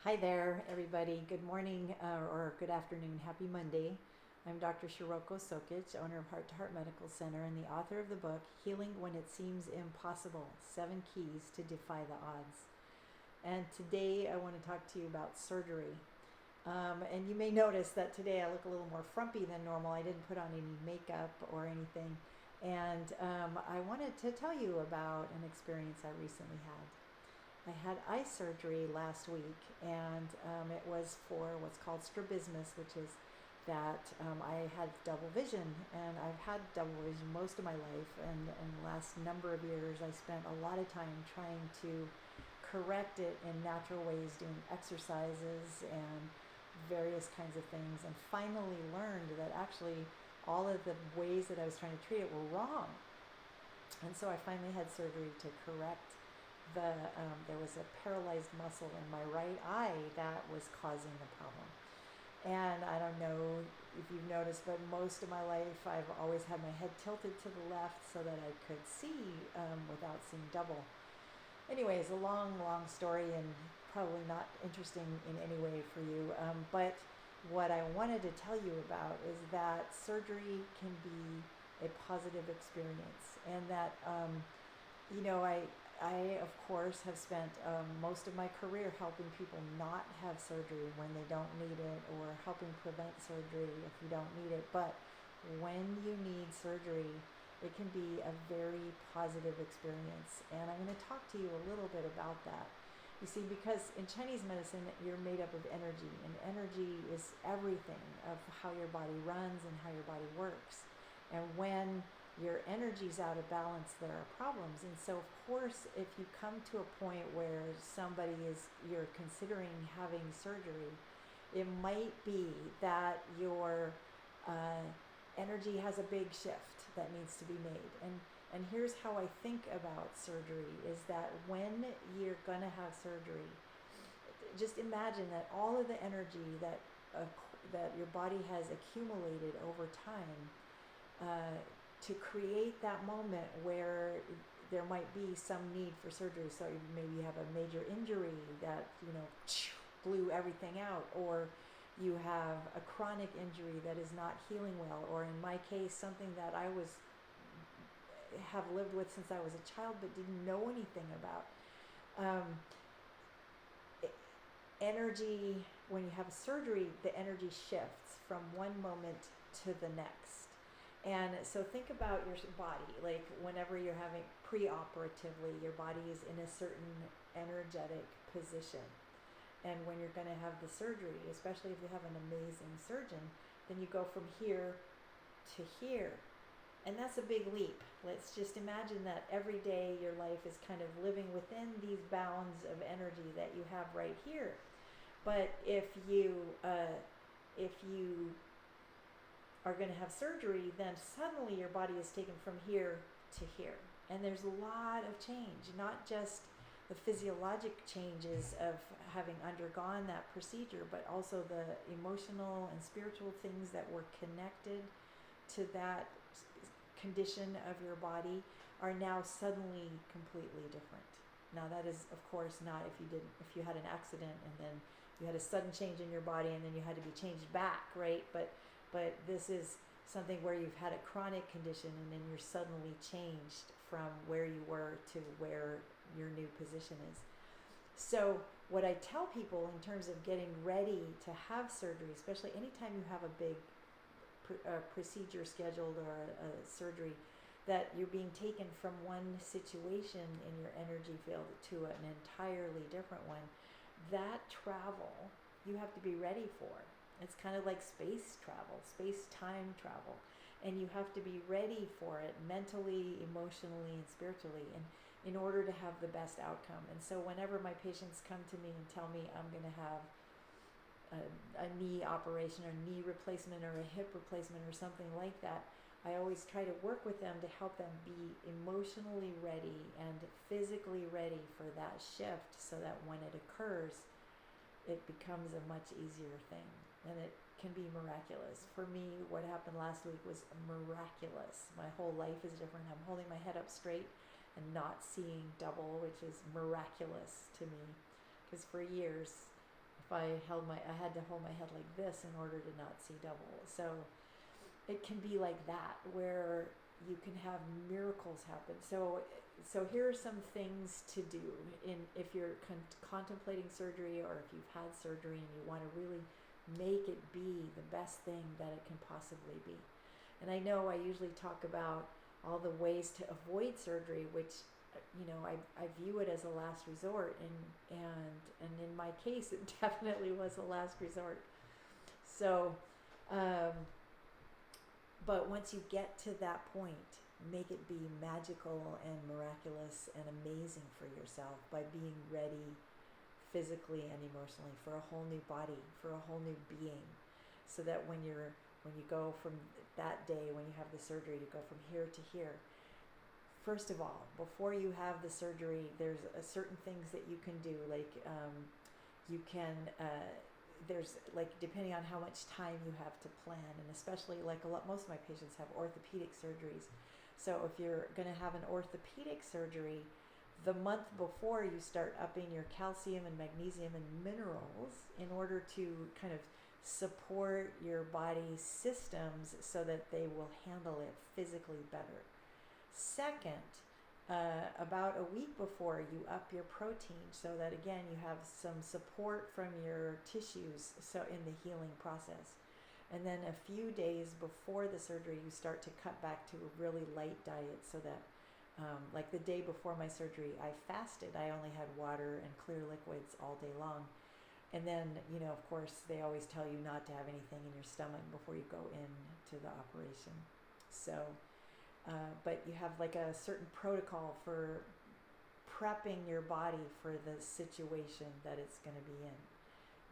Hi there, everybody. Good morning or good afternoon. Happy Monday. I'm Dr. Shiroko Sokitch, owner of Heart to Heart Medical Center and the author of the book, Healing When It Seems Impossible, 7 Keys to Defy the Odds. And today I want to talk to you about surgery. And you may notice that today I look a little more frumpy than normal. I didn't put on any makeup or anything. And I wanted to tell you about an experience I recently had. I had eye surgery last week, and it was for what's called strabismus, which is that I had double vision, and I've had double vision most of my life, and in the last number of years I spent a lot of time trying to correct it in natural ways, doing exercises and various kinds of things, and finally learned that actually all of the ways that I was trying to treat it were wrong. And so I finally had surgery to correct there was a paralyzed muscle in my right eye that was causing the problem. And I don't know if you've noticed, but most of my life I've always had my head tilted to the left so that I could see without seeing double. Anyways, a long story and probably not interesting in any way for you. But what I wanted to tell you about is that surgery can be a positive experience, and that I, of course, have spent most of my career helping people not have surgery when they don't need it, or helping prevent surgery if you don't need it. But when you need surgery, it can be a very positive experience. And I'm going to talk to you a little bit about that. You see, because in Chinese medicine, you're made up of energy, and energy is everything of how your body runs and how your body works. And when your energy's out of balance, there are problems. And so, of course, if you come to a point where you're considering having surgery, it might be that your energy has a big shift that needs to be made. And here's how I think about surgery is that when you're going to have surgery, just imagine that all of the energy that your body has accumulated over time to create that moment where there might be some need for surgery. So maybe you have a major injury that blew everything out, or you have a chronic injury that is not healing well, or in my case, something that I have lived with since I was a child but didn't know anything about. Energy, when you have surgery, the energy shifts from one moment to the next. And so think about your body, like whenever you're having pre-operatively, your body is in a certain energetic position. And when you're going to have the surgery, especially if you have an amazing surgeon, then you go from here to here. And that's a big leap. Let's just imagine that every day your life is kind of living within these bounds of energy that you have right here. But if you are going to have surgery, then suddenly your body is taken from here to here. And there's a lot of change, not just the physiologic changes of having undergone that procedure, but also the emotional and spiritual things that were connected to that condition of your body are now suddenly completely different. Now that is, of course, not if you had an accident and then you had a sudden change in your body and then you had to be changed back, right? But this is something where you've had a chronic condition and then you're suddenly changed from where you were to where your new position is. So what I tell people in terms of getting ready to have surgery, especially anytime you have a big procedure scheduled or a surgery, that you're being taken from one situation in your energy field to an entirely different one, that travel you have to be ready for. It's kind of like space travel, space-time travel. And you have to be ready for it mentally, emotionally, and spiritually in order to have the best outcome. And so whenever my patients come to me and tell me I'm going to have a knee operation or knee replacement or a hip replacement or something like that, I always try to work with them to help them be emotionally ready and physically ready for that shift so that when it occurs, it becomes a much easier thing, and it can be miraculous. For me, what happened last week was miraculous. My whole life is different. I'm holding my head up straight and not seeing double, which is miraculous to me, because for years If I had to hold my head like this in order to not see double. So it can be like that, where you can have miracles happen. So here are some things to do if you're contemplating surgery, or if you've had surgery and you want to really make it be the best thing that it can possibly be. And I know I usually talk about all the ways to avoid surgery, which I view it as a last resort, and in my case it definitely was a last resort. So but once you get to that point, make it be magical and miraculous and amazing for yourself by being ready physically and emotionally for a whole new body, for a whole new being, so that when you go from that day, when you have the surgery, to go from here to here. First of all, before you have the surgery, there's certain things that you can do, like you can there's, like, depending on how much time you have to plan, and especially, like, most of my patients have orthopedic surgeries. So if you're going to have an orthopedic surgery, the month before, you start upping your calcium and magnesium and minerals in order to kind of support your body's systems so that they will handle it physically better. Second, about a week before, you up your protein so that, again, you have some support from your tissues, so in the healing process. And then a few days before the surgery, you start to cut back to a really light diet, so that like the day before my surgery, I fasted. I only had water and clear liquids all day long. And then, of course, they always tell you not to have anything in your stomach before you go into the operation. So but you have like a certain protocol for prepping your body for the situation that it's going to be in.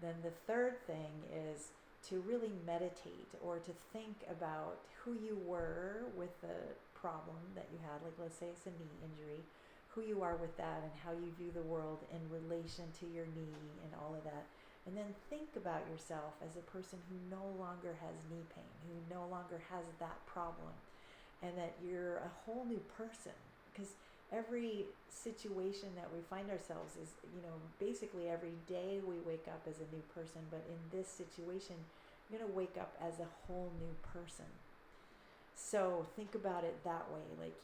Then the third thing is to really meditate, or to think about who you were with the problem that you had. Like, let's say it's a knee injury, who you are with that, and how you view the world in relation to your knee and all of that. And then think about yourself as a person who no longer has knee pain, who no longer has that problem, and that you're a whole new person. Because every situation that we find ourselves is, basically every day we wake up as a new person, but in this situation, you're going to wake up as a whole new person. So think about it that way. Like,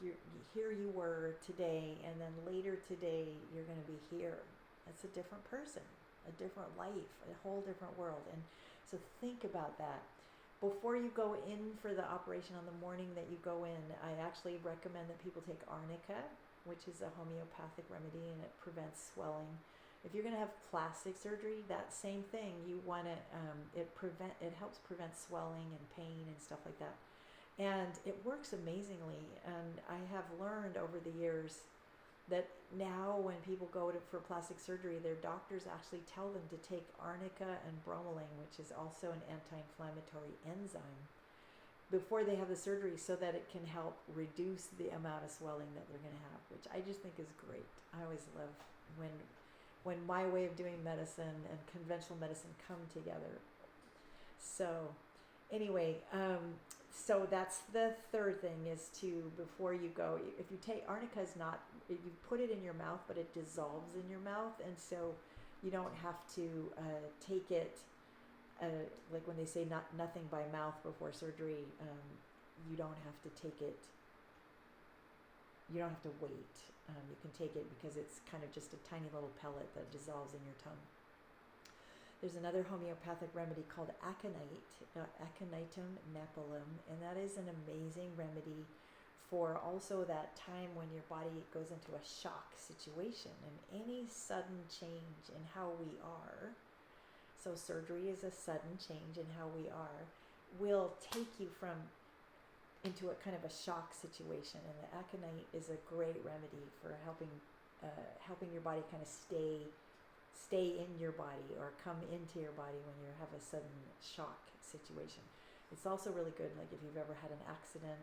here you were today, and then later today, you're going to be here. That's a different person, a different life, a whole different world. And so think about that. Before you go in for the operation, on the morning that you go in, I actually recommend that people take Arnica, which is a homeopathic remedy, and it prevents swelling. If you're going to have plastic surgery, that same thing. You want to it helps prevent swelling and pain and stuff like that, and it works amazingly. And I have learned over the years that now when people go for plastic surgery, their doctors actually tell them to take Arnica and bromelain, which is also an anti-inflammatory enzyme, before they have the surgery, so that it can help reduce the amount of swelling that they're going to have, which I just think is great. I always love when my way of doing medicine and conventional medicine come together. So anyway, so that's the third thing, is to, before you go, if you take Arnica, you put it in your mouth, but it dissolves in your mouth, and so you don't have to take it, like when they say nothing by mouth before surgery, you don't have to take it, you don't have to wait. You can take it because it's kind of just a tiny little pellet that dissolves in your tongue. There's another homeopathic remedy called aconite, aconitum napellum, and that is an amazing remedy for also that time when your body goes into a shock situation, and any sudden change in how we are. So surgery is a sudden change in how we are, will take you into a kind of a shock situation, and the aconite is a great remedy for helping your body kind of stay in your body, or come into your body when you have a sudden shock situation. It's also really good, like if you've ever had an accident,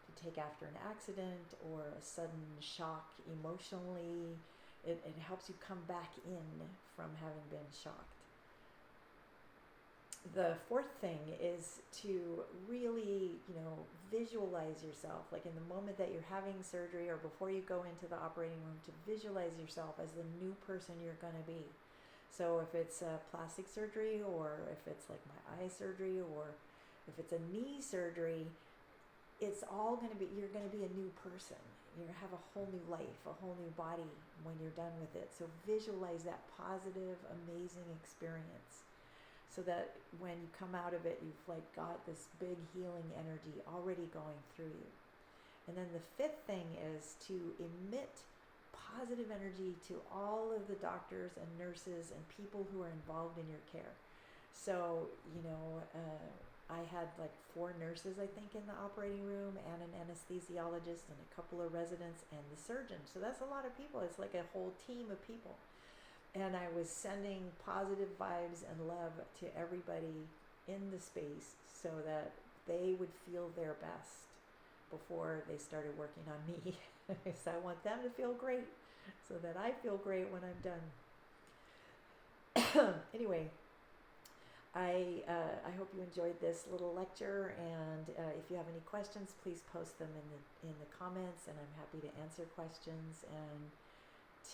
to take after an accident or a sudden shock emotionally. It helps you come back in from having been shocked. The fourth thing is to really, visualize yourself, like in the moment that you're having surgery, or before you go into the operating room, to visualize yourself as the new person you're going to be. So if it's plastic surgery, or if it's like my eye surgery, or if it's a knee surgery, it's all going to be, you're going to be a new person. You're going to have a whole new life, a whole new body when you're done with it. So visualize that positive, amazing experience, so that when you come out of it, you've like got this big healing energy already going through you. And then the fifth thing is to emit positive energy to all of the doctors and nurses and people who are involved in your care. So, I had like 4 nurses, I think, in the operating room, and an anesthesiologist, and a couple of residents, and the surgeon. So that's a lot of people. It's like a whole team of people. And I was sending positive vibes and love to everybody in the space so that they would feel their best before they started working on me. So I want them to feel great so that I feel great when I'm done. Anyway, I hope you enjoyed this little lecture, and if you have any questions, please post them in the comments, and I'm happy to answer questions and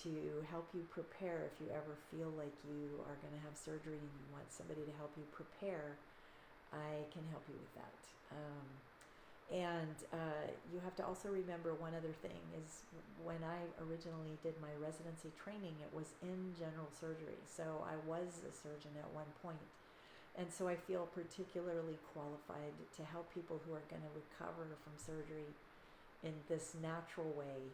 to help you prepare. If you ever feel like you are going to have surgery and you want somebody to help you prepare, I can help you with that. And you have to also remember one other thing is, when I originally did my residency training, it was in general surgery. So I was a surgeon at one point. And so I feel particularly qualified to help people who are going to recover from surgery in this natural way,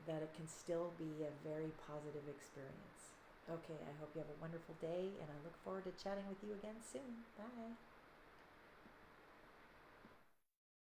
that it can still be a very positive experience. Okay, I hope you have a wonderful day, and I look forward to chatting with you again soon. Bye.